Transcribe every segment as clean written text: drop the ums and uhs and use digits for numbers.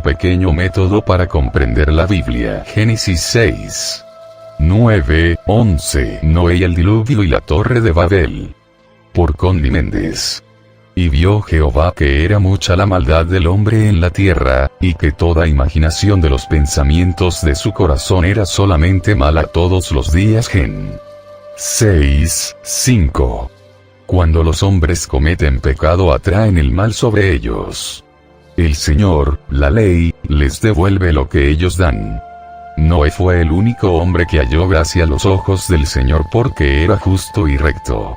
pequeño método para comprender la Biblia. Génesis 6, 9, 11. Noé y el diluvio y la torre de Babel. Por Connie Méndez. Y vio Jehová que era mucha la maldad del hombre en la tierra, y que toda imaginación de los pensamientos de su corazón era solamente mala todos los días. Gen. 6, 5. Cuando los hombres cometen pecado atraen el mal sobre ellos. El Señor, la ley, les devuelve lo que ellos dan. Noé fue el único hombre que halló gracia a los ojos del Señor porque era justo y recto.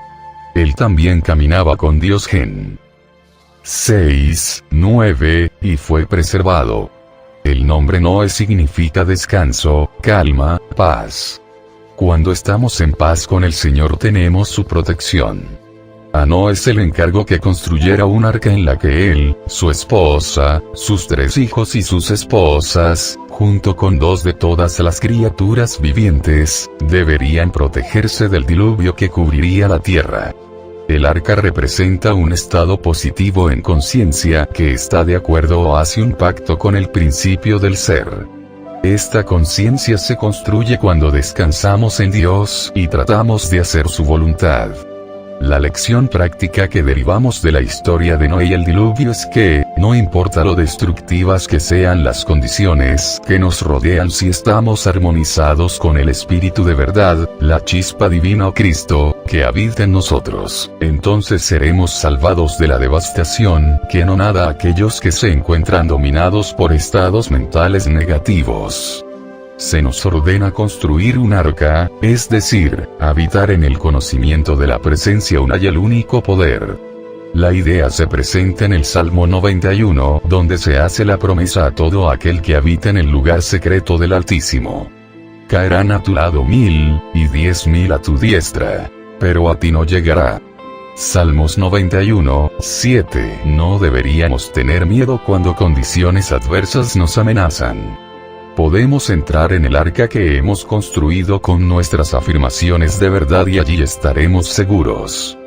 Él también caminaba con Dios. Gen. 6, 9, y fue preservado. El nombre Noé significa descanso, calma, paz. Cuando estamos en paz con el Señor tenemos su protección. A Noé se le encargó que construyera un arca en la que él, su esposa, sus 3 hijos y sus esposas, junto con 2 de todas las criaturas vivientes, deberían protegerse del diluvio que cubriría la tierra. El arca representa un estado positivo en conciencia que está de acuerdo o hace un pacto con el principio del ser. Esta conciencia se construye cuando descansamos en Dios y tratamos de hacer su voluntad. La lección práctica que derivamos de la historia de Noé y el diluvio es que, no importa lo destructivas que sean las condiciones que nos rodean, si estamos armonizados con el Espíritu de verdad, la chispa divina o Cristo, que habita en nosotros, entonces seremos salvados de la devastación que anonada a aquellos que se encuentran dominados por estados mentales negativos. Se nos ordena construir un arca, es decir, habitar en el conocimiento de la presencia una y el único poder. La idea se presenta en el Salmo 91, donde se hace la promesa a todo aquel que habita en el lugar secreto del Altísimo. Caerán a tu lado 1000, y 10.000 a tu diestra, pero a ti no llegará. Salmos 91, 7. No deberíamos tener miedo cuando condiciones adversas nos amenazan. Podemos entrar en el arca que hemos construido con nuestras afirmaciones de verdad y allí estaremos seguros.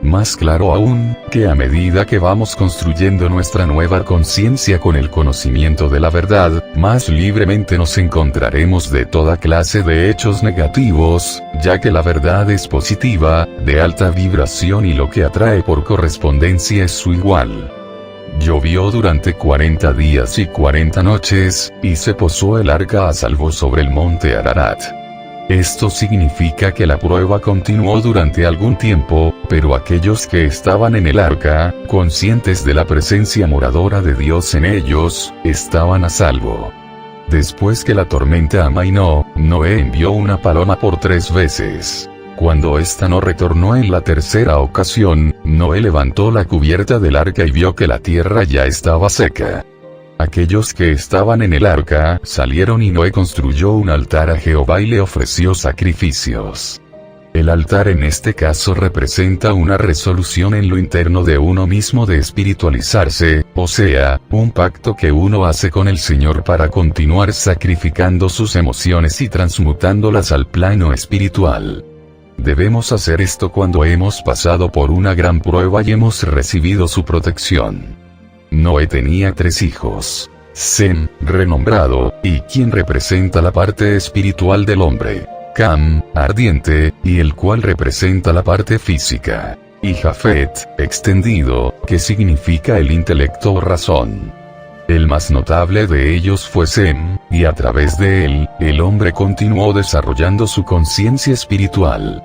Más claro aún, que a medida que vamos construyendo nuestra nueva conciencia con el conocimiento de la verdad, más libremente nos encontraremos de toda clase de hechos negativos, ya que la verdad es positiva, de alta vibración y lo que atrae por correspondencia es su igual. Llovió durante 40 días y 40 noches, y se posó el arca a salvo sobre el monte Ararat. Esto significa que la prueba continuó durante algún tiempo, pero aquellos que estaban en el arca, conscientes de la presencia moradora de Dios en ellos, estaban a salvo. Después que la tormenta amainó, Noé envió una paloma por 3 veces. Cuando ésta no retornó en la tercera ocasión, Noé levantó la cubierta del arca y vio que la tierra ya estaba seca. Aquellos que estaban en el arca salieron y Noé construyó un altar a Jehová y le ofreció sacrificios. El altar en este caso representa una resolución en lo interno de uno mismo de espiritualizarse, o sea, un pacto que uno hace con el Señor para continuar sacrificando sus emociones y transmutándolas al plano espiritual. Debemos hacer esto cuando hemos pasado por una gran prueba y hemos recibido su protección. Noé tenía 3 hijos. Sem, renombrado, y quien representa la parte espiritual del hombre. Cam, ardiente, y el cual representa la parte física. Y Jafet, extendido, que significa el intelecto o razón. El más notable de ellos fue Sem, y a través de él, el hombre continuó desarrollando su conciencia espiritual.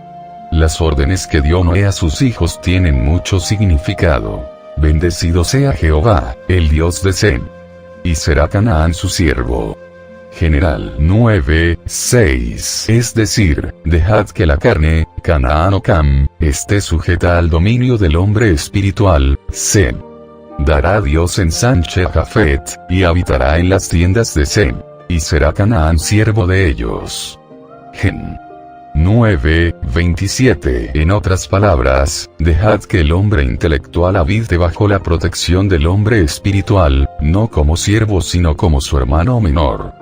Las órdenes que dio Noé a sus hijos tienen mucho significado. Bendecido sea Jehová, el Dios de Sem. Y será Canaán su siervo. General 9, 6. Es decir, dejad que la carne, Canaán o Cam, esté sujeta al dominio del hombre espiritual, Sem. Dará Dios ensanche a Jafet, y habitará en las tiendas de Sem. Y será Canaán siervo de ellos. Gen. 9, 27. En otras palabras, dejad que el hombre intelectual habite bajo la protección del hombre espiritual, no como siervo sino como su hermano menor.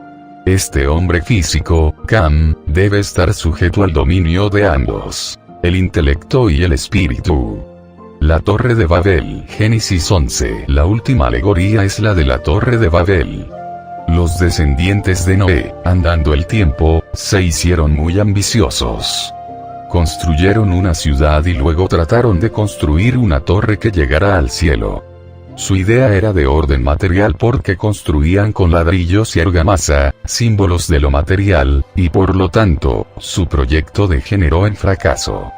Este hombre físico, Cam, debe estar sujeto al dominio de ambos, el intelecto y el espíritu. La Torre de Babel. Génesis 11. La última alegoría es la de la Torre de Babel. Los descendientes de Noé, andando el tiempo, se hicieron muy ambiciosos. Construyeron una ciudad y luego trataron de construir una torre que llegara al cielo. Su idea era de orden material porque construían con ladrillos y argamasa, símbolos de lo material, y por lo tanto, su proyecto degeneró en fracaso.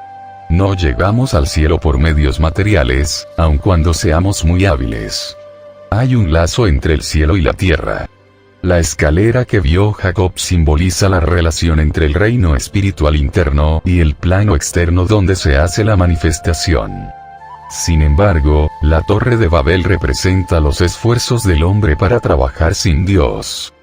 No llegamos al cielo por medios materiales, aun cuando seamos muy hábiles. Hay un lazo entre el cielo y la tierra. La escalera que vio Jacob simboliza la relación entre el reino espiritual interno y el plano externo donde se hace la manifestación. Sin embargo, la Torre de Babel representa los esfuerzos del hombre para trabajar sin Dios.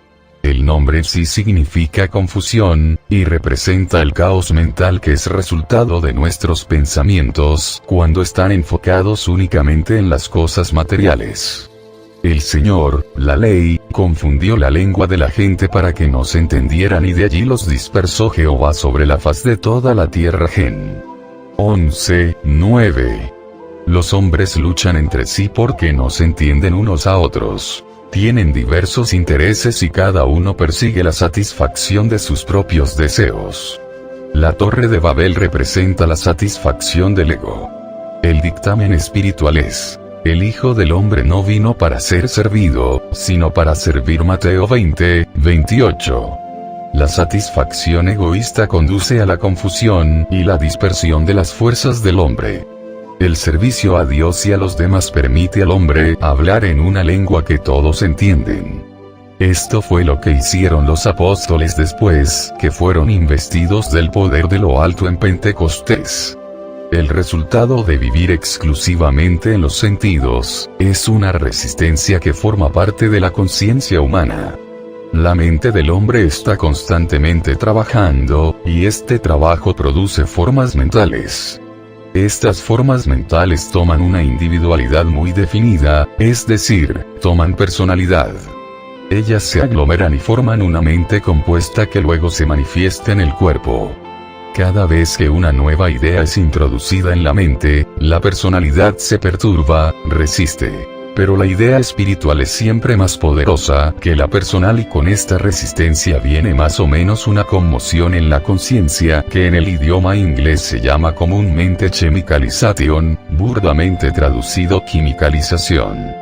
El nombre en sí significa confusión, y representa el caos mental que es resultado de nuestros pensamientos cuando están enfocados únicamente en las cosas materiales. El Señor, la ley, confundió la lengua de la gente para que no se entendieran y de allí los dispersó Jehová sobre la faz de toda la tierra. Gen 11:9. Los hombres luchan entre sí porque no se entienden unos a otros. Tienen diversos intereses y cada uno persigue la satisfacción de sus propios deseos. La Torre de Babel representa la satisfacción del ego. El dictamen espiritual es: el Hijo del Hombre no vino para ser servido, sino para servir. Mateo 20:28. La satisfacción egoísta conduce a la confusión y la dispersión de las fuerzas del hombre. El servicio a Dios y a los demás permite al hombre hablar en una lengua que todos entienden. Esto fue lo que hicieron los apóstoles después que fueron investidos del poder de lo alto en Pentecostés. El resultado de vivir exclusivamente en los sentidos, es una resistencia que forma parte de la conciencia humana. La mente del hombre está constantemente trabajando, y este trabajo produce formas mentales. Estas formas mentales toman una individualidad muy definida, es decir, toman personalidad. Ellas se aglomeran y forman una mente compuesta que luego se manifiesta en el cuerpo. Cada vez que una nueva idea es introducida en la mente, la personalidad se perturba, resiste. Pero la idea espiritual es siempre más poderosa que la personal y con esta resistencia viene más o menos una conmoción en la conciencia que en el idioma inglés se llama comúnmente chemicalization, burdamente traducido quimicalización.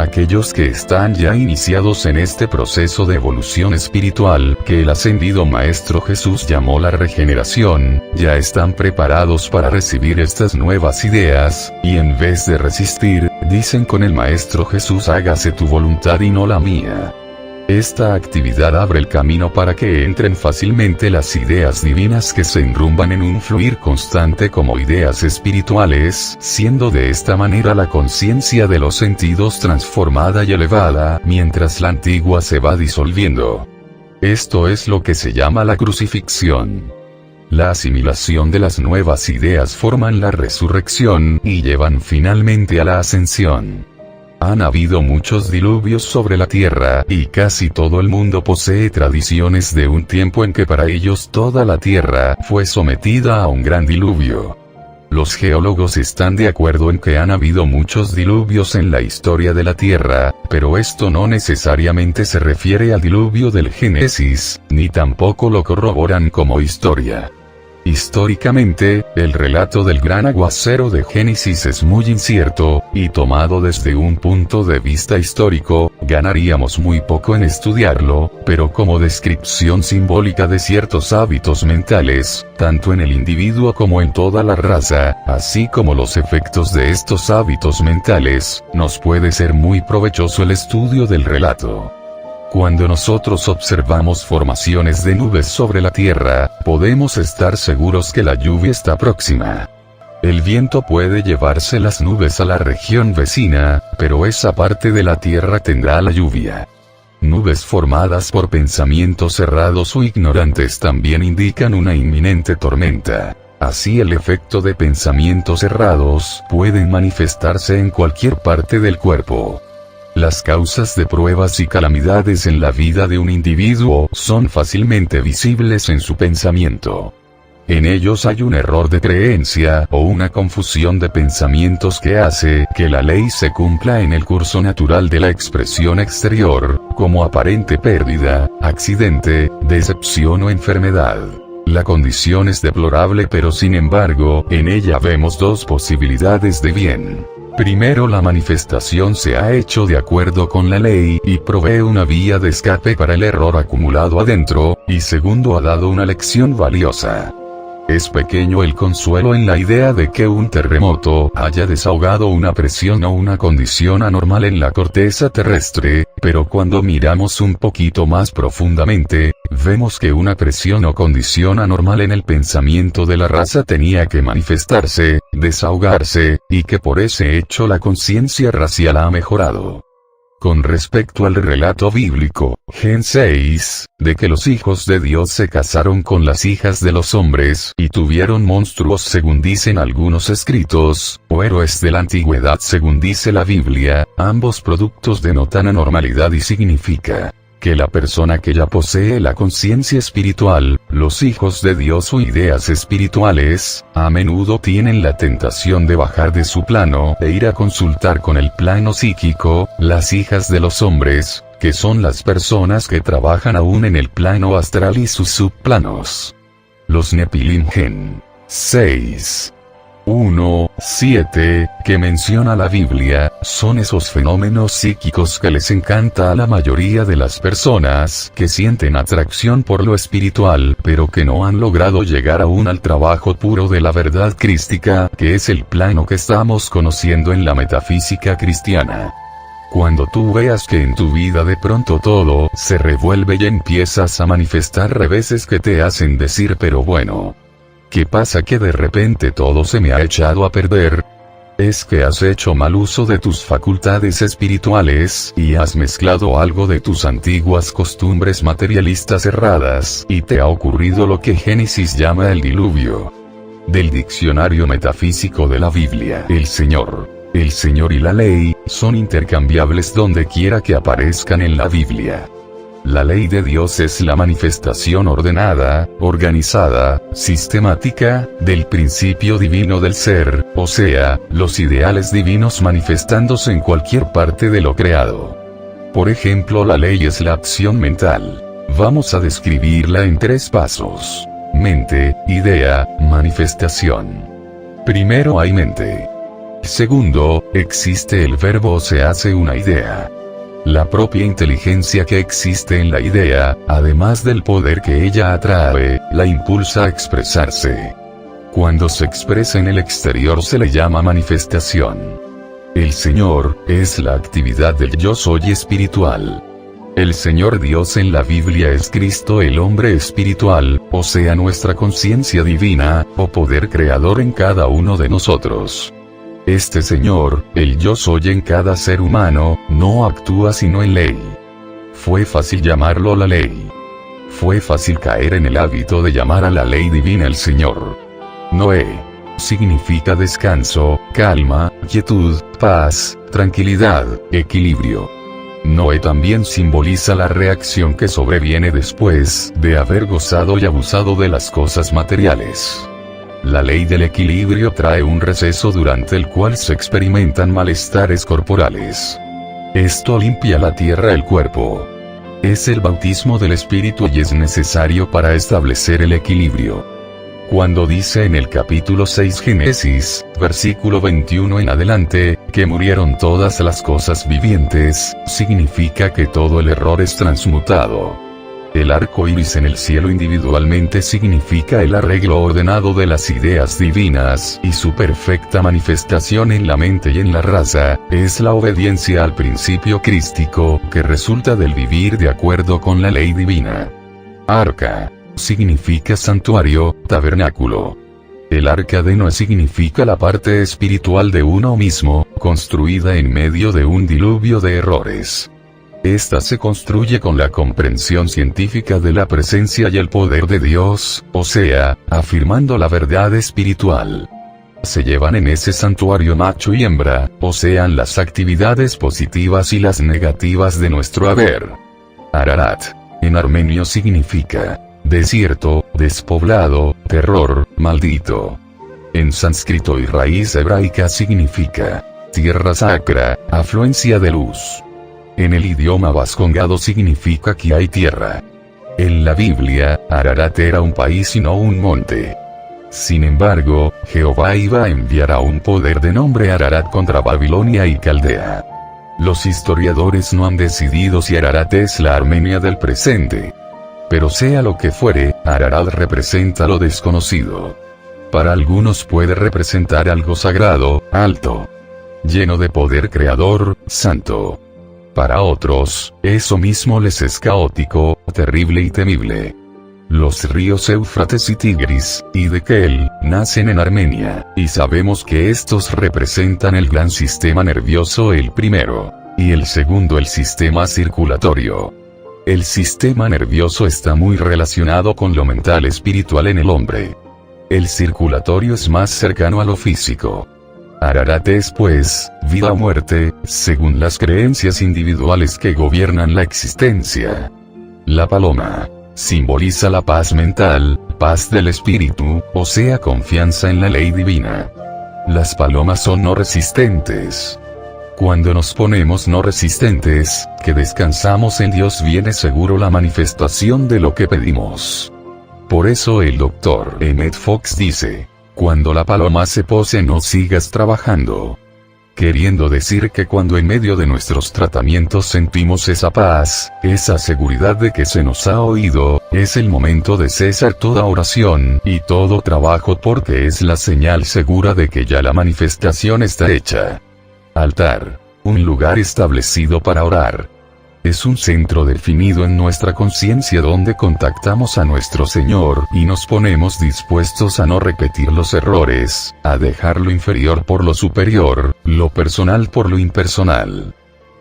Aquellos que están ya iniciados en este proceso de evolución espiritual, que el ascendido Maestro Jesús llamó la regeneración, ya están preparados para recibir estas nuevas ideas, y en vez de resistir, dicen con el Maestro Jesús: hágase tu voluntad y no la mía. Esta actividad abre el camino para que entren fácilmente las ideas divinas que se enrumban en un fluir constante como ideas espirituales, siendo de esta manera la conciencia de los sentidos transformada y elevada, mientras la antigua se va disolviendo. Esto es lo que se llama la crucifixión. La asimilación de las nuevas ideas forman la resurrección, y llevan finalmente a la ascensión. Han habido muchos diluvios sobre la tierra, y casi todo el mundo posee tradiciones de un tiempo en que para ellos toda la tierra fue sometida a un gran diluvio. Los geólogos están de acuerdo en que han habido muchos diluvios en la historia de la tierra, pero esto no necesariamente se refiere al diluvio del Génesis, ni tampoco lo corroboran como historia. Históricamente, el relato del gran aguacero de Génesis es muy incierto, y tomado desde un punto de vista histórico, ganaríamos muy poco en estudiarlo, pero como descripción simbólica de ciertos hábitos mentales, tanto en el individuo como en toda la raza, así como los efectos de estos hábitos mentales, nos puede ser muy provechoso el estudio del relato. Cuando nosotros observamos formaciones de nubes sobre la tierra, podemos estar seguros que la lluvia está próxima. El viento puede llevarse las nubes a la región vecina, pero esa parte de la tierra tendrá la lluvia. Nubes formadas por pensamientos cerrados o ignorantes también indican una inminente tormenta. Así el efecto de pensamientos cerrados puede manifestarse en cualquier parte del cuerpo. Las causas de pruebas y calamidades en la vida de un individuo son fácilmente visibles en su pensamiento. En ellos hay un error de creencia o una confusión de pensamientos que hace que la ley se cumpla en el curso natural de la expresión exterior, como aparente pérdida, accidente, decepción o enfermedad. La condición es deplorable, pero sin embargo, en ella vemos dos posibilidades de bien. Primero, la manifestación se ha hecho de acuerdo con la ley, y provee una vía de escape para el error acumulado adentro, y segundo, ha dado una lección valiosa. Es pequeño el consuelo en la idea de que un terremoto haya desahogado una presión o una condición anormal en la corteza terrestre, pero cuando miramos un poquito más profundamente, vemos que una presión o condición anormal en el pensamiento de la raza tenía que manifestarse, desahogarse, y que por ese hecho la conciencia racial ha mejorado. Con respecto al relato bíblico, Gen 6, de que los hijos de Dios se casaron con las hijas de los hombres y tuvieron monstruos según dicen algunos escritos, o héroes de la antigüedad según dice la Biblia, ambos productos denotan anormalidad y significa que la persona que ya posee la conciencia espiritual, los hijos de Dios o ideas espirituales, a menudo tienen la tentación de bajar de su plano e ir a consultar con el plano psíquico, las hijas de los hombres, que son las personas que trabajan aún en el plano astral y sus subplanos. Los Nepilim Gen 6. 1:7, que menciona la Biblia, son esos fenómenos psíquicos que les encanta a la mayoría de las personas que sienten atracción por lo espiritual, pero que no han logrado llegar aún al trabajo puro de la verdad crística, que es el plano que estamos conociendo en la metafísica cristiana. Cuando tú veas que en tu vida de pronto todo se revuelve y empiezas a manifestar reveses que te hacen decir pero bueno, ¿qué pasa que de repente todo se me ha echado a perder? Es que has hecho mal uso de tus facultades espirituales, y has mezclado algo de tus antiguas costumbres materialistas erradas, y te ha ocurrido lo que Génesis llama el diluvio. Del diccionario metafísico de la Biblia, el Señor y la ley, son intercambiables donde quiera que aparezcan en la Biblia. La ley de Dios es la manifestación ordenada, organizada, sistemática, del principio divino del ser, o sea, los ideales divinos manifestándose en cualquier parte de lo creado. Por ejemplo, la ley es la acción mental. Vamos a describirla en 3 pasos. Mente, idea, manifestación. Primero hay mente. Segundo, existe el verbo o se hace una idea. La propia inteligencia que existe en la idea, además del poder que ella atrae, la impulsa a expresarse. Cuando se expresa en el exterior se le llama manifestación. El Señor, es la actividad del yo soy espiritual. El Señor Dios en la Biblia es Cristo el hombre espiritual, o sea nuestra conciencia divina, o poder creador en cada uno de nosotros. Este Señor, el yo soy en cada ser humano, no actúa sino en ley. Fue fácil llamarlo la ley. Fue fácil caer en el hábito de llamar a la ley divina el Señor. Noé significa descanso, calma, quietud, paz, tranquilidad, equilibrio. Noé también simboliza la reacción que sobreviene después de haber gozado y abusado de las cosas materiales. La ley del equilibrio trae un receso durante el cual se experimentan malestares corporales. Esto limpia la tierra el cuerpo. Es el bautismo del Espíritu y es necesario para establecer el equilibrio. Cuando dice en el capítulo 6 Génesis, versículo 21 en adelante, que murieron todas las cosas vivientes, significa que todo el error es transmutado. El arco iris en el cielo individualmente significa el arreglo ordenado de las ideas divinas, y su perfecta manifestación en la mente y en la raza, es la obediencia al principio crístico, que resulta del vivir de acuerdo con la ley divina. Arca significa santuario, tabernáculo. El arca de Noé significa la parte espiritual de uno mismo, construida en medio de un diluvio de errores. Esta se construye con la comprensión científica de la presencia y el poder de Dios, o sea, afirmando la verdad espiritual. Se llevan en ese santuario macho y hembra, o sean las actividades positivas y las negativas de nuestro haber. Ararat, en armenio significa desierto, despoblado, terror, maldito. En sánscrito y raíz hebraica significa tierra sacra, afluencia de luz. En el idioma vascongado significa que hay tierra. En la Biblia, Ararat era un país y no un monte. Sin embargo, Jehová iba a enviar a un poder de nombre Ararat contra Babilonia y Caldea. Los historiadores no han decidido si Ararat es la Armenia del presente. Pero sea lo que fuere, Ararat representa lo desconocido. Para algunos puede representar algo sagrado, alto, lleno de poder creador, santo. Para otros, eso mismo les es caótico, terrible y temible. Los ríos Éufrates y Tigris, y Dekel, nacen en Armenia, y sabemos que estos representan el gran sistema nervioso el primero, y el segundo el sistema circulatorio. El sistema nervioso está muy relacionado con lo mental espiritual en el hombre. El circulatorio es más cercano a lo físico. Ararat es pues, vida o muerte, según las creencias individuales que gobiernan la existencia. La paloma simboliza la paz mental, paz del espíritu, o sea confianza en la ley divina. Las palomas son no resistentes. Cuando nos ponemos no resistentes, que descansamos en Dios, viene seguro la manifestación de lo que pedimos. Por eso el Dr. Emmett Fox dice, cuando la paloma se pose no sigas trabajando. Queriendo decir que cuando en medio de nuestros tratamientos sentimos esa paz, esa seguridad de que se nos ha oído, es el momento de cesar toda oración y todo trabajo, porque es la señal segura de que ya la manifestación está hecha. Altar, un lugar establecido para orar. Es un centro definido en nuestra conciencia donde contactamos a nuestro Señor y nos ponemos dispuestos a no repetir los errores, a dejar lo inferior por lo superior, lo personal por lo impersonal.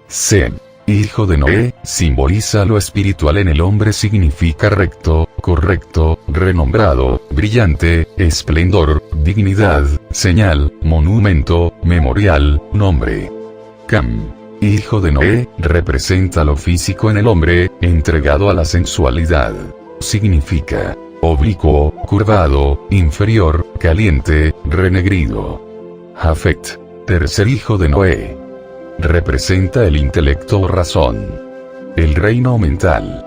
Sem, hijo de Noé, simboliza lo espiritual en el hombre, significa recto, correcto, renombrado, brillante, esplendor, dignidad, señal, monumento, memorial, nombre. Cam, hijo de Noé, representa lo físico en el hombre, entregado a la sensualidad. Significa oblicuo, curvado, inferior, caliente, renegrido. Jafet, tercer hijo de Noé, representa el intelecto o razón. El reino mental.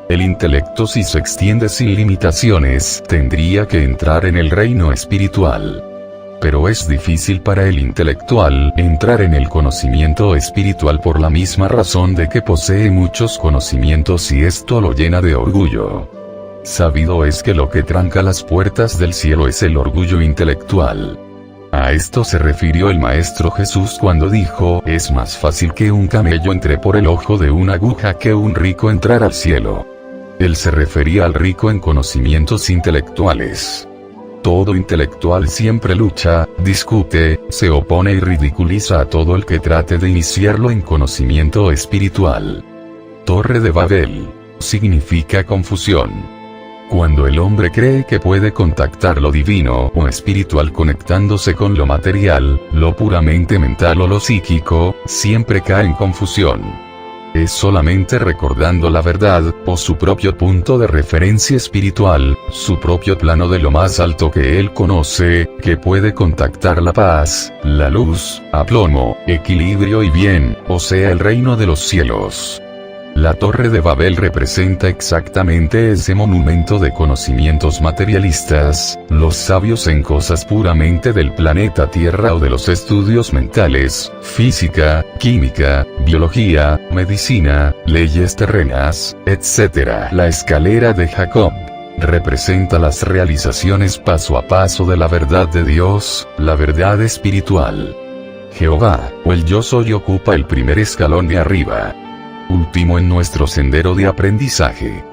El intelecto, si se extiende sin limitaciones, tendría que entrar en el reino espiritual. Pero es difícil para el intelectual entrar en el conocimiento espiritual por la misma razón de que posee muchos conocimientos y esto lo llena de orgullo. Sabido es que lo que tranca las puertas del cielo es el orgullo intelectual. A esto se refirió el Maestro Jesús cuando dijo, es más fácil que un camello entre por el ojo de una aguja que un rico entrar al cielo. Él se refería al rico en conocimientos intelectuales. Todo intelectual siempre lucha, discute, se opone y ridiculiza a todo el que trate de iniciarlo en conocimiento espiritual. Torre de Babel significa confusión. Cuando el hombre cree que puede contactar lo divino o espiritual conectándose con lo material, lo puramente mental o lo psíquico, siempre cae en confusión. Es solamente recordando la verdad, o su propio punto de referencia espiritual, su propio plano de lo más alto que él conoce, que puede contactar la paz, la luz, aplomo, equilibrio y bien, o sea el reino de los cielos. La Torre de Babel representa exactamente ese monumento de conocimientos materialistas, los sabios en cosas puramente del planeta Tierra o de los estudios mentales, física, química, biología, medicina, leyes terrenas, etc. La escalera de Jacob representa las realizaciones paso a paso de la verdad de Dios, la verdad espiritual. Jehová, o el Yo Soy, ocupa el primer escalón de arriba. Último en nuestro sendero de aprendizaje.